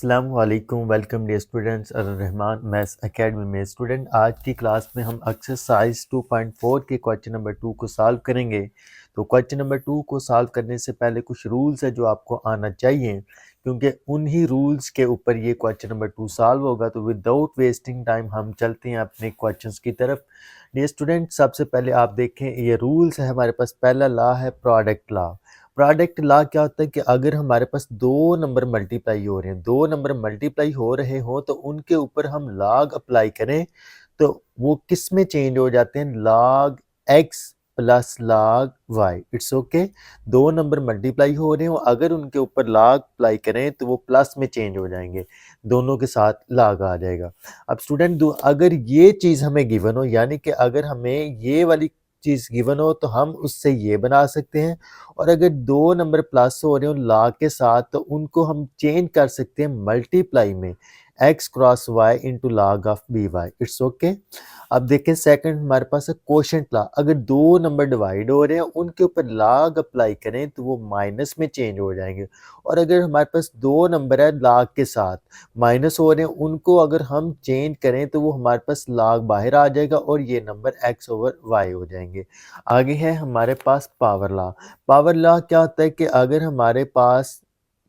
अस्सलाम वालेकुम। Welcome dear students, Rahman maths academy में स्टूडेंट आज की क्लास में हम एक्सरसाइज 2.4 के क्वेश्चन नंबर 2 को सॉल्व करेंगे। तो क्वेश्चन नंबर 2 को सॉल्व करने से पहले कुछ रूल्स है जो आपको आना चाहिए, क्योंकि उन्हीं रूल्स के ऊपर ये क्वेश्चन नंबर 2 सॉल्व होगा। तो विदाउट वेस्टिंग टाइम हम चलते हैं अपने क्वेश्चंस की तरफ। डियर स्टूडेंट, सबसे पहले आप देखें ये रूल्स है हमारे पास। पहला लॉ है प्रोडक्ट लॉ। प्रोडक्ट लॉ क्या होता है कि अगर हमारे पास दो नंबर मल्टीप्लाई हो रहे हैं, दो नंबर मल्टीप्लाई हो रहे हो तो उनके ऊपर हम लॉग अप्लाई करें तो वो किस में चेंज हो जाते हैं? Log x plus log y. It's okay. दो नंबर मल्टीप्लाई हो रहे हो, अगर उनके ऊपर लॉग अप्लाई करें तो वो प्लस में चेंज हो जाएंगे, दोनों के साथ लॉग आ जाएगा। अब स्टूडेंट, अगर ये चीज़ हमें गिवन हो, यानी कि अगर हमें ये वाली चीज़ गिवन हो तो हम उससे ये बना सकते हैं। और अगर दो नंबर प्लस हो रहे हो लॉग के साथ तो उनको हम चेंज कर सकते हैं मल्टीप्लाई में, x cross y into log of b y. It's okay. अब देखें सेकंड हमारे पास है कोशेंट लॉ। अगर दो नंबर डिवाइड हो रहे हैं उनके ऊपर लॉग अप्लाई करें तो वो माइनस में चेंज हो जाएंगे। और अगर हमारे पास दो नंबर है लॉग के साथ माइनस हो रहे हैं, उनको अगर हम चेंज करें तो वो हमारे पास लॉग बाहर आ जाएगा और ये नंबर एक्स ओवर वाई हो जाएंगे। आगे है हमारे पास पावर लॉ। पावर लॉ क्या होता है कि अगर हमारे पास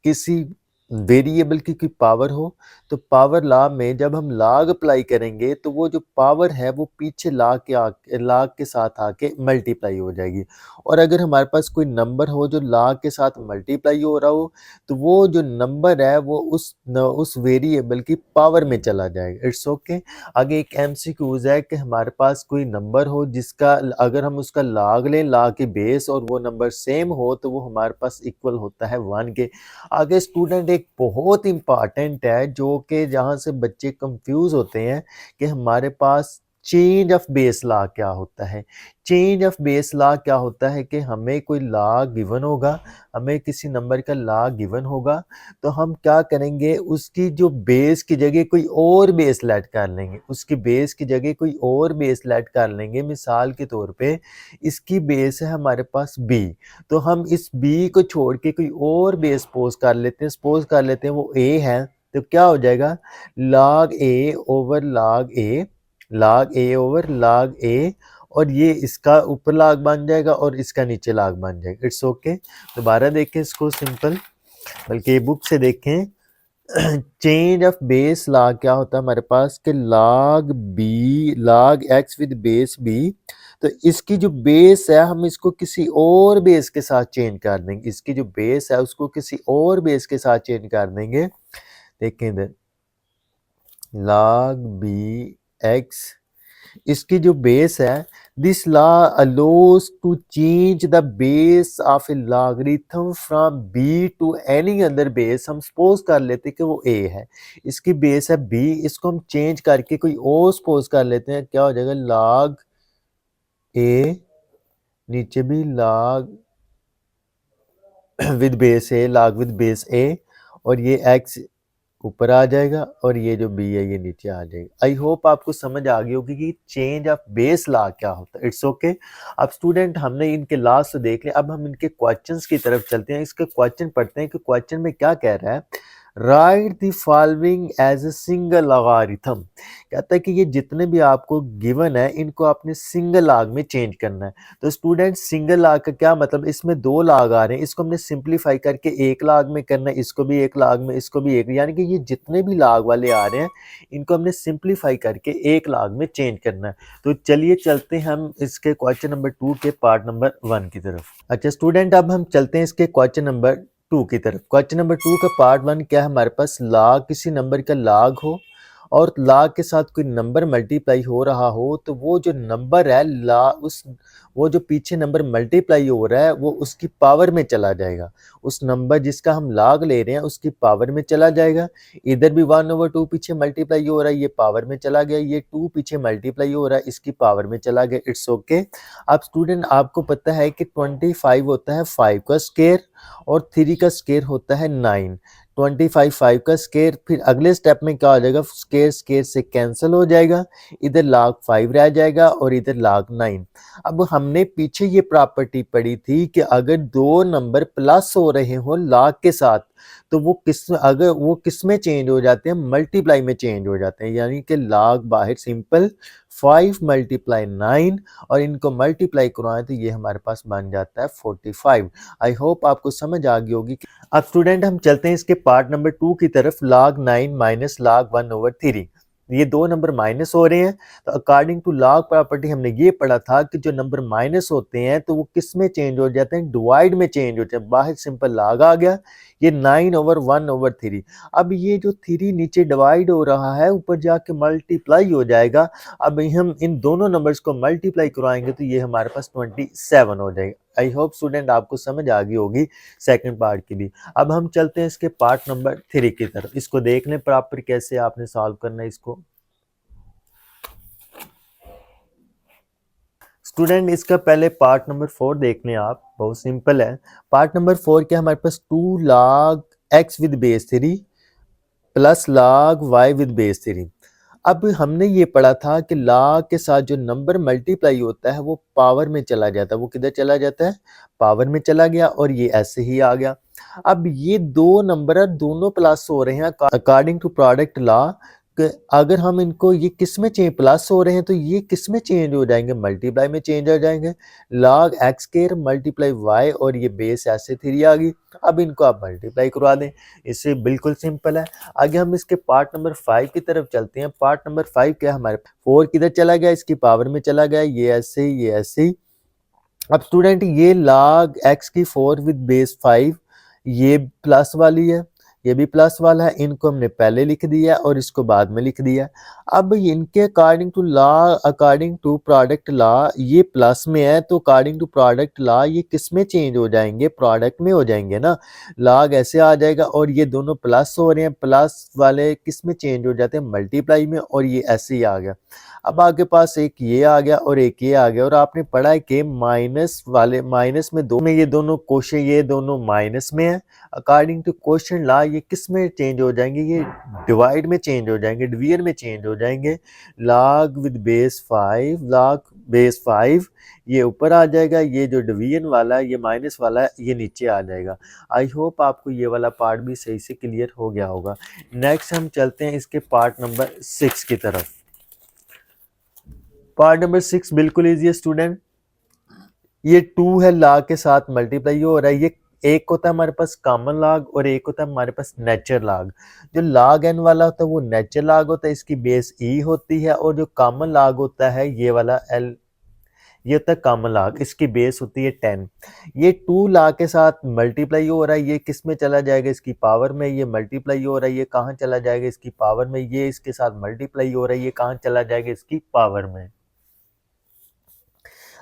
किसी वेरिएबल की कोई पावर हो तो पावर लॉ में जब हम लॉग अप्लाई करेंगे तो वो जो पावर है वो पीछे लॉग के साथ आके मल्टीप्लाई हो जाएगी। और अगर हमारे पास कोई नंबर हो जो लॉग के साथ मल्टीप्लाई हो रहा हो तो वो जो नंबर है वो उस वेरिएबल की पावर में चला जाएगा। It's okay. आगे एक एमसीक्यूज है कि हमारे पास कोई नंबर हो जिसका अगर हम उसका लॉग लें, लॉग की बेस, और वो नंबर सेम हो तो वो हमारे पास इक्वल होता है 1 के। आगे स्टूडेंट एक बहुत इंपॉर्टेंट है जो कि जहाँ से बच्चे कंफ्यूज होते हैं कि हमारे पास चेंज ऑफ बेस लॉ क्या होता है। चेंज ऑफ बेस लॉ क्या होता है कि हमें कोई लॉ गिवन होगा, हमें किसी नंबर का लॉ गिवन होगा तो हम क्या करेंगे, उसकी जो बेस की जगह कोई और बेस लेट कर लेंगे, उसकी बेस की जगह कोई और बेस लेट कर लेंगे। मिसाल के तौर पे इसकी बेस है हमारे पास बी, तो हम इस बी को छोड़ के कोई और बेस सपोज कर लेते हैं वो ए है, तो क्या हो जाएगा? लॉग ए ओवर लॉग ए, लॉग ए ओवर लॉग ए, और ये इसका ऊपर लॉग बन जाएगा और इसका नीचे लॉग बन जाएगा। It's okay. दोबारा देखें इसको सिंपल, बल्कि बुक से देखें। चेंज ऑफ बेस लॉ क्या होता है हमारे पास कि log b, log x with base b, तो इसकी जो बेस है हम इसको किसी और बेस के साथ चेंज कर देंगे, इसकी जो बेस है उसको किसी और बेस के साथ चेंज कर देंगे। देखें इधर, log b x, इसकी जो बेस है, this law allows to change the base of a logarithm from b to any other base. हम सपोज कर लेते हैं कि वो a है, इसकी बेस है b, इसको हम चेंज करके कोई और सपोज कर लेते हैं, क्या हो जाएगा? log a, नीचे भी log with base a, log with base a, और ये x ऊपर आ जाएगा और ये जो बी है ये नीचे आ जाएगा। आई होप आपको समझ आ गई होगी कि चेंज ऑफ बेस लॉ क्या होता है। It's okay. अब स्टूडेंट हमने इनके लॉस तो देख लिया, अब हम इनके क्वेश्चंस की तरफ चलते हैं। इसके क्वेश्चन पढ़ते हैं कि क्वेश्चन में क्या कह रहा है। Write the following as a single logarithm. कहता है कि ये जितने भी आपको गिवन है इनको आपने सिंगल लॉग में चेंज करना है। तो स्टूडेंट सिंगल लॉग का क्या मतलब? इसमें दो लॉग आ रहे हैं, इसको हमने सिंप्लीफाई करके एक लॉग में करना है, इसको भी एक लॉग में, इसको भी एक, यानी कि ये जितने भी लॉग वाले आ रहे हैं इनको हमने सिंप्लीफाई करके एक लॉग में चेंज करना है। तो चलिए चलते हैं हम इसके क्वेश्चन नंबर 2 के पार्ट नंबर 1 की तरफ। अच्छा स्टूडेंट, अब हम चलते हैं इसके क्वेश्चन नंबर 2 की तरफ। क्वेश्चन नंबर 2 का पार्ट 1 क्या है हमारे पास? लॉग, किसी नंबर का लॉग हो और लॉग के साथ कोई नंबर मल्टीप्लाई हो रहा हो तो वो जो नंबर है वो जो पीछे नंबर मल्टीप्लाई हो रहा है वो उसकी पावर में चला जाएगा, उस नंबर जिसका हम लॉग ले रहे हैं उसकी पावर में चला जाएगा। इधर भी 1/2 पीछे मल्टीप्लाई हो रहा है, ये पावर में चला गया, ये 2 पीछे मल्टीप्लाई हो रहा है, इसकी पावर में चला गया। It's okay. अब स्टूडेंट आपको पता है कि 25 होता है 5 का स्क्वायर और 3 का स्क्वायर होता है 9। 25 5 का स्केयर, फिर अगले स्टेप में क्या हो जाएगा, स्केयर स्केयर से कैंसिल हो जाएगा, इधर log 5 रह जाएगा और इधर log 9। अब हमने पीछे ये प्रॉपर्टी पढ़ी थी कि अगर दो नंबर प्लस हो रहे हो log के साथ तो वो किस में चेंज हो जाते हैं, मल्टीप्लाई में चेंज हो जाते हैं। यानी कि log बाहर सिंपल 5 मल्टीप्लाई 9 और इनको मल्टीप्लाई करवाएं तो ये हमारे पास बन जाता है 45। आई होप आपको समझ आ गई होगी। अब स्टूडेंट हम चलते हैं इसके पार्ट नंबर 2 की तरफ। log 9 माइनस log 1/3, ये दो नंबर माइनस हो रहे हैं तो अकॉर्डिंग टू log प्रॉपर्टी हमने ये पढ़ा था कि जो नंबर माइनस होते हैं तो वो किस में चेंज हो जाते हैं, डिवाइड में चेंज होते हैं। बाहर सिंपल log आ गया, ये 9/1/3। अब ये जो 3 नीचे डिवाइड हो रहा है ऊपर जाके मल्टीप्लाई हो जाएगा। अब हम इन दोनों नंबर्स को मल्टीप्लाई करवाएंगे तो ये हमारे पास 27 हो जाएगा। आई होप स्टूडेंट आपको समझ आ गई होगी सेकंड पार्ट की भी। अब हम चलते हैं इसके पार्ट नंबर 3 की तरफ। इसको देख लें प्रॉपर कैसे आपने सॉल्व करना है इसको। स्टूडेंट इसका पहले पार्ट नंबर 4 देख लें आप, बहुत सिंपल है। पार्ट नंबर 4 क्या, हमारे पास 2 log x with base 3 plus log y with base 3। अब हमने ये पढ़ा था कि log के साथ जो नंबर मल्टीप्लाई होता है वो पावर में चला जाता है। वो किधर चला जाता है, पावर में चला गया और ये ऐसे ही आ गया। अब ये दो नंबर दोनों प्लस हो रहे हैं अकॉर्डिंग टू प्रोडक्ट लॉ। अगर हम इनको ये किस में चेंज प्लस हो रहे हैं तो ये किस में चेंज हो जाएंगे, मल्टीप्लाई में चेंज हो जाएंगे। log x square multiply y और ये बेस ऐसे 3 आ गई। अब इनको आप मल्टीप्लाई करवा दें, इससे बिल्कुल सिंपल है। आगे हम इसके पार्ट नंबर 5 की तरफ चलते हैं। पार्ट नंबर 5 क्या है, हमारे 4 किधर चला गया, इसकी पावर में चला गया, ये ऐसे ही ये ऐसे ही। अब स्टूडेंट ये log x की 4 विद बेस 5 ये प्लस वाली है, ये भी प्लस वाला है, इनको हमने पहले लिख दिया और इसको बाद में लिख दिया। अब इनके according to law, according to product law ये प्लस में है तो अकॉर्डिंग टू प्रोडक्ट लॉ ये किस में चेंज हो जाएंगे, प्रोडक्ट में हो जाएंगे ना। log ऐसे आ जाएगा और ये दोनों प्लस हो रहे हैं, प्लस वाले किस में चेंज हो जाते हैं, मल्टीप्लाई में, और ये ऐसे ही आ गया। अब आपके पास एक ये आ गया और एक ये आ गया और आपने पढ़ा है कि माइनस वाले माइनस में दो में ये दोनों क्वेश्चन ये दोनों माइनस में है। अकॉर्डिंग टू क्वेश्चन लॉ ये किस में चेंज हो जाएंगे, ये डिवाइड में चेंज हो जाएंगे, डिवीजन में चेंज हो जाएंगे। log with base 5 log base 5 ये ऊपर आ जाएगा, ये जो डिवीजन वाला है ये माइनस वाला है ये नीचे आ जाएगा। आई होप आपको ये वाला पार्ट भी सही से क्लियर हो गया होगा। नेक्स्ट हम चलते हैं इसके पार्ट नंबर 6 की तरफ। पार्ट नंबर 6 बिल्कुल इजी है स्टूडेंट। ये 2 है, log के साथ मल्टीप्लाई हो रहा है। ये एक होता है हमारे पास कॉमन log और एक होता है हमारे पास नेचर log। जो log n वाला होता है वो नेचर log होता है, इसकी बेस e होती है, और जो कॉमन log होता है ये वाला l, ये होता है कॉमन log, इसकी बेस होती है 10। ये 2 log के साथ मल्टीप्लाई हो रहा है, ये किस में चला जाएगा, इसकी पावर में। ये मल्टीप्लाई हो रहा है, ये कहाँ चला जाएगा, इसकी पावर में। ये इसके साथ मल्टीप्लाई हो रहा है, ये कहाँ चला जाएगा, इसकी पावर में।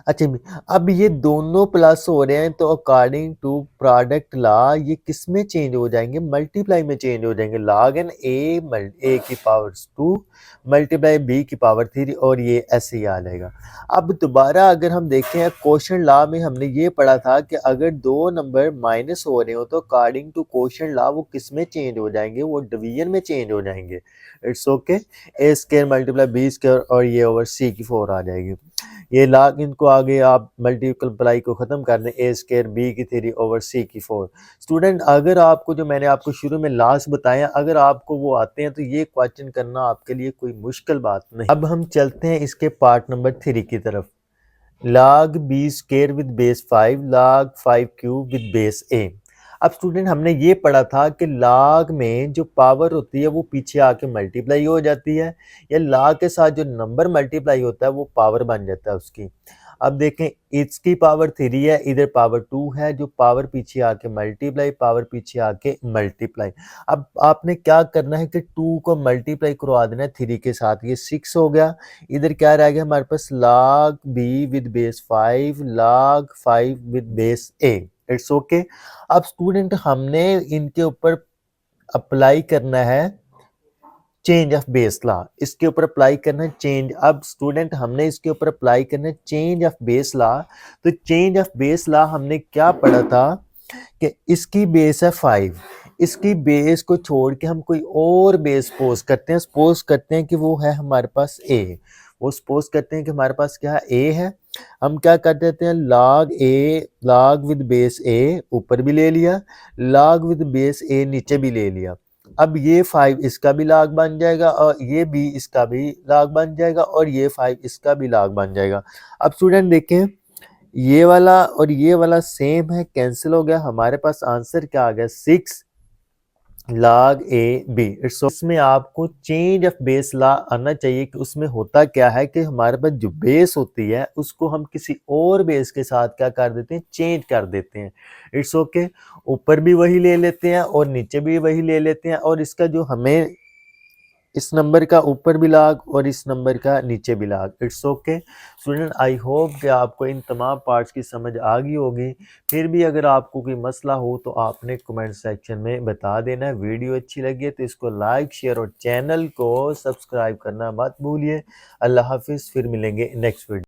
अच्छा, अब ये दोनों प्लस हो रहे हैं तो अकॉर्डिंग टू प्रोडक्ट लॉ ये किस में चेंज हो जाएंगे, मल्टीप्लाई में चेंज हो जाएंगे। log n a की पावर 2 मल्टीप्लाई b की पावर 3 और ये ऐसे ही आ जाएगा। अब दोबारा अगर हम देखें क्वेश्चन लॉ में हमने ये पढ़ा था कि अगर दो नंबर माइनस हो रहे हो तो अकॉर्डिंग टू क्वेश्चन लॉ वो किस में चेंज हो जाएंगे, वो डिवीजन में चेंज हो जाएंगे। It's okay, a square multiply b square और ये ओवर c की 4 आ जाएगी। ये log इनको आगे आप मल्टीप्लाई को ख़त्म कर दें, a स्क्वायर b की 3 ओवर c की 4। स्टूडेंट अगर आपको जो मैंने आपको शुरू में लास्ट बताया अगर आपको वो आते हैं तो ये क्वेश्चन करना आपके लिए कोई मुश्किल बात नहीं। अब हम चलते हैं इसके पार्ट नंबर 3 की तरफ। log b square with base 5 log 5 cube with base a। अब स्टूडेंट हमने ये पढ़ा था कि log में जो पावर होती है वो पीछे आके मल्टीप्लाई हो जाती है, या log के साथ जो नंबर मल्टीप्लाई होता है वो पावर बन जाता है उसकी। अब देखें इसकी पावर 3 है, इधर पावर 2 है, जो पावर पीछे आके मल्टीप्लाई, पावर पीछे आके मल्टीप्लाई। अब आपने क्या करना है कि 2 को मल्टीप्लाई करवा देना है 3 के साथ, ये 6 हो गया। इधर क्या रह गया हमारे पास, log b with base 5 log 5 with base a। It's okay. अब स्टूडेंट हमने इनके ऊपर अप्लाई करना है चेंज ऑफ बेस लॉ, इसके ऊपर अप्लाई करना है चेंज। अब स्टूडेंट हमने इसके ऊपर अप्लाई करना है चेंज ऑफ बेस लॉ। तो चेंज ऑफ बेस लॉ हमने क्या पढ़ा था कि इसकी बेस है 5, इसकी बेस को छोड़ के हम कोई और बेस सपोज करते हैं। सपोज करते हैं कि वो है हमारे पास ए, वो सपोज करते हैं कि हमारे पास क्या है, ए है। हम क्या कर देते हैं, log a, log with base a ऊपर भी ले लिया, log विद बेस ए नीचे भी ले लिया। अब ये 5 इसका भी log बन जाएगा और ये भी इसका भी log बन जाएगा और ये 5 इसका भी log बन जाएगा। अब स्टूडेंट देखें, ये वाला और ये वाला सेम है, कैंसिल हो गया। हमारे पास आंसर क्या आ गया, 6 log ए बी। इसमें आपको चेंज ऑफ बेस ला आना चाहिए कि उसमें होता क्या है कि हमारे पास जो बेस होती है उसको हम किसी और बेस के साथ क्या कर देते हैं, चेंज कर देते हैं। इट्स ओके, ऊपर भी वही ले लेते हैं और नीचे भी वही ले लेते हैं और इसका जो हमें इस नंबर का ऊपर भी लाग और इस नंबर का नीचे भी लाग। It's okay student, I hope कि आपको इन तमाम पार्ट्स की समझ आ गई होगी। फिर भी अगर आपको कोई मसला हो तो आपने कमेंट सेक्शन में बता देना है। वीडियो अच्छी लगी तो इसको लाइक शेयर और चैनल को सब्सक्राइब करना मत भूलिए। अल्लाह हाफिज़, फिर मिलेंगे नेक्स्ट वीडियो।